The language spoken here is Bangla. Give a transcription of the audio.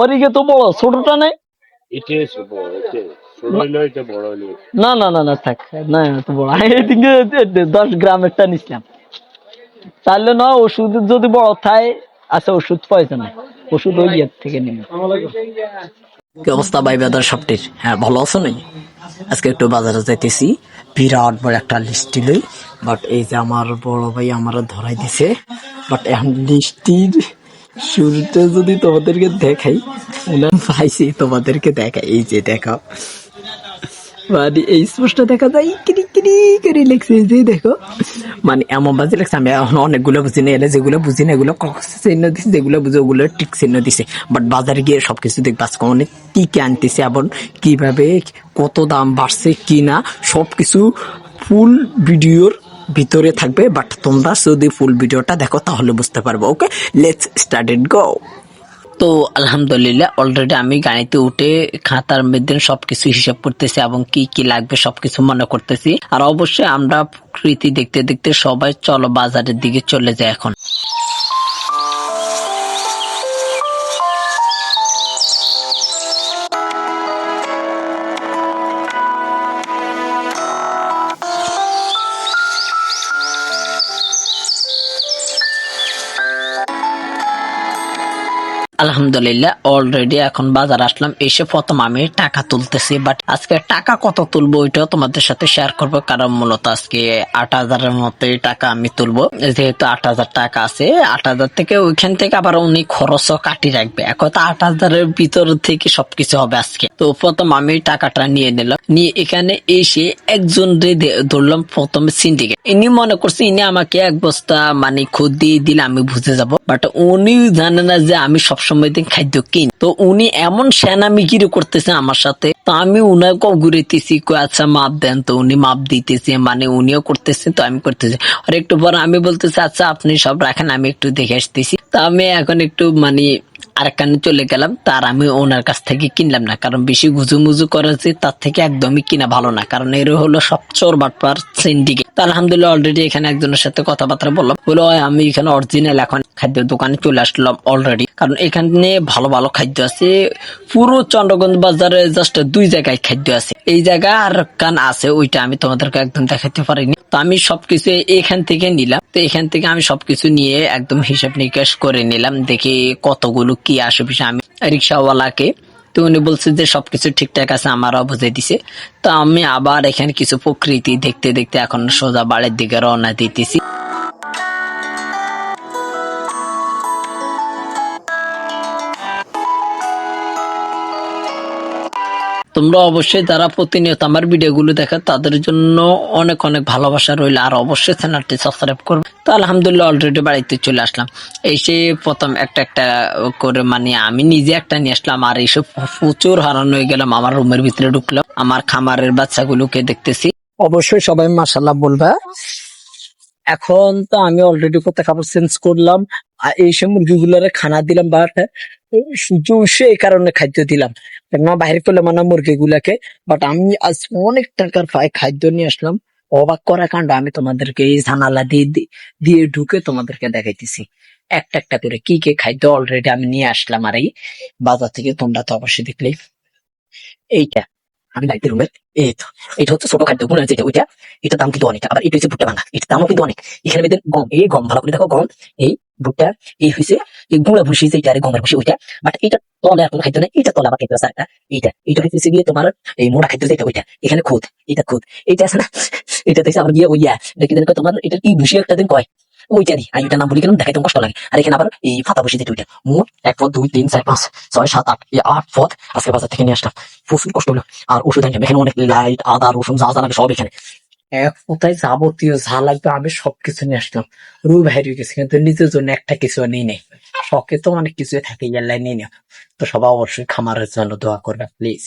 ওদিকে তো বড়, ছোটটা নেই। এটা ছোট, এটা ছোট হইলো, এটা বড় হইলো। না না না না থাক, না এত বড়। আমি এদিকে 10 গ্রামেরটা নিছিলাম। তাহলে না ওষুধ যদি বড় থাকে, আচ্ছা ওষুধ পয়সা নাই, ওষুধ ওই ইয়ের থেকে নিবে। কি অবস্থা ভাই বেদার সবটির? হ্যাঁ ভালো আছো নাই? আজকে একটু বাজারে যাইতেছি, বিরাট বড় একটা লিস্টি লই। বাট এই যে আমার বড় ভাই আমার ধরাই দিছে। বাট এখন লিস্টির শুরুটা যদি তোমাদেরকে দেখাই, উনার ভাইসি তোমাদেরকে দেখাই, এই যে দেখো, মানে এই স্পষ্ট দেখা যায়, কিরি কিরি করে লেখছে, এই যে দেখো, মানে এমন বাজে লেখছে। আমি এখন অনেকগুলো বুঝি না, এলে যেগুলো বুঝি না এগুলো চিহ্ন দিচ্ছে, যেগুলো বুঝে ওগুলো টিক চিহ্ন দিছে। বাট বাজারে গিয়ে সবকিছু দেখবা আজকে অনেক কি কি আনতেছে, এবং কিভাবে কত দাম বাড়ছে কি না, সবকিছু ফুল ভিডিওর ভিতরে থাকবে। বাট তোমরা যদি ফুল ভিডিওটা দেখো তাহলে বুঝতে পারবো। ওকে, লেটস স্টার্ট ইট, গো। তো আলহামদুলিল্লাহ অলরেডি আমি গাড়িতে উঠে খাতার মধ্যে সবকিছু হিসাব করতেছি এবং কি কি লাগবে সবকিছু মনে করতেছি। আর অবশ্যই আমরা প্রকৃতি দেখতে দেখতে সবাই চলো বাজারের দিকে চলে যাই এখন। আলহামদুলিল্লাহ অলরেডি এখন বাজার আসলাম। এসে প্রথম আমি টাকা তুলতেছি। বাট আজকে টাকা কত তুলবো ওইটাও তোমাদের সাথে শেয়ার করবো, কারণ মূলত আজকে 8,000-এর মতো টাকা আমি তুলবো। যেহেতু 8,000 টাকা আছে, 8,000 থেকে ওইখান থেকে আবার উনি খরচও কাটি রাখবে। এখন তো 8,000-এর ভিতর থেকে সবকিছু হবে আজকে। তো প্রথম আমি টাকাটা নিয়ে নিলাম, নিয়ে এখানে এসে একজন ধরলাম প্রথমে সিন্ডিকেট। ইনি মনে করছে ইনি আমাকে 1 বস্তা মানে খুদ দিয়ে দিলে আমি বুঝে যাব। বাট উনি জানে না যে আমি সবসময় দিন খাদ্য কিনি। তো উনি এমন সেনামিগিরি করতেছে আমার সাথে, তো আমি উনাকেও ঘুরেতেছি, আচ্ছা মাপ দেন, তো উনি মাপ দিতেছে, মানে উনিও করতেছে তো আমি করতেছি। আর একটু পর আমি বলতেছি আচ্ছা আপনি সব রাখেন, আমি একটু দেখে আসতেছি। তো আমি এখন একটু মানে আরেকখানে চলে গেলাম। তার আমি ওনার কাছ থেকে কিনলাম না, কারণ বেশি গুজুমুজু করেছে তার থেকে একদমই কিনা ভালো না, কারণ এর হলো সব চোর বাটপার সিন্ডিকেট। তো আলহামদুলিল্লাহ অলরেডি এখানে একজনের সাথে কথাবার্তা বললাম, বলো আমি এখানে অরিজিনাল এখন খাদ্য দোকানে চলে আসলাম অলরেডি, কারণ এখানে ভালো ভালো খাদ্য আছে। পুরো চন্দ্রগঞ্জ বাজারে জাস্ট 2 জায়গায় খাদ্য আছে। এই জায়গা আর কান আছে, ওইটা আমি তোমাদেরকে একদম দেখাতে পারিনি। তো আমি সবকিছু এখান থেকে নিলাম। তো এখান থেকে আমি সবকিছু নিয়ে একদম হিসাব নিকাশ করে নিলাম, দেখি কতগুলো কি আসে বিষয়। আমি রিক্সাওয়ালাকে, তো উনি বলছে যে সবকিছু ঠিকঠাক আছে, আমারও বুঝে দিছে। তো আমি আবার এখানে কিছু প্রকৃতি দেখতে দেখতে এখন সোজা বাড়ির দিকে রওনা দিতেছি। তোমরা অবশ্যই যারা প্রতিনিয়ত আমার ভিডিওগুলো দেখো তাদের জন্য অনেক অনেক ভালোবাসা রইল, আর অবশ্যই চ্যানেলটি সাবস্ক্রাইব করবে। তো আলহামদুলিল্লাহ অলরেডি বাড়িতে চলে আসলাম। এসে প্রথম একটা একটা করে মানে আমি নিজে একটা নিয়ে আসলাম, আর এসে প্রচুর হারানো হয়ে গেলাম। আমার রুমের ভিতরে ঢুকলাম, আমার খামারের বাচ্চাগুলোকে দেখতেছি। অবশ্যই সবাই মাশাআল্লাহ বলবা। এখন তো আমি অলরেডি কোথায় কাপড় চেঞ্জ করলাম, আর এই সব মুরগিগুলোর খানা দিলাম, বা সূর্য উঠছে এই কারণে খাদ্য দিলাম, কেননা বাইরে করলে মানে মুরগিগুলাকে। বাট আমি আজ অনেক টাকার খাদ্য নিয়ে আসলাম। অবাক করা কাণ্ড, আমি তোমাদেরকে এই জানালা দিয়ে দিয়ে ঢুকে তোমাদেরকে দেখাইতেছি একটা একটা করে কি কি খাদ্য অলরেডি আমি নিয়ে আসলাম। আর এই বাজার থেকে তোমরা তো অবশ্যই দেখলেই। এইটা আমি লাইতে রুমের, এই তো এটা হচ্ছে ছোট খাদ্য গুলো, যেটা ওইটা, এটার দাম কিন্তু অনেক। আবার এটা হচ্ছে ভুট্টা ভাঙা, এটার দামও কিন্তু অনেক। এখানে মেয়েদের গম, এই গম ভালো করে দেখো, গম, এই ভুট্টা, এই হয়েছে এই গুঁড়া ভুসি, যেটা গমের ভুসি ওইটা। বাট এটা তলে আর কোনো খাদ্য নেই, এটা তলে আবার খাদ্য আছে একটা, এইটা হচ্ছে গিয়ে তোমার এই মোটা খাদ্য, যেটা ওইটা। এখানে খুদ, এটা খুদ, এইটা আছে না, এটা দেখছে আবার গিয়ে ওইয়া দেখি তোমার এটা কি ভুসি একটা দিন কয়, ওইটা দি আমি এটার নাম বলি কেন দেখাই তোমার কষ্ট লাগে। আর এখানে আবার এই ফাতা বসে যেটা ওইটা, মোট 1 পদ 2 3 4 5 6 7 8 এই 8 পদ আজকে বাজার থেকে নিয়ে আসলাম। প্রচুর কষ্ট হলো। আর ওষুধ আনলাম, এখানে অনেক লাইট, আদা, রসুন, যা যা লাগে সব এখানে। এক কোথায় যাবতীয় যা লাগবে আমি সবকিছু নিয়ে আসলাম। রুই বাইরে গেছে, কিন্তু নিজের জন্য একটা কিছু নেই নেই। শখে তো অনেক কিছু থাকে, ইয়াল্লাই নেই না। তো সবাই অবশ্যই খামারের জন্য দোয়া করবে প্লিজ।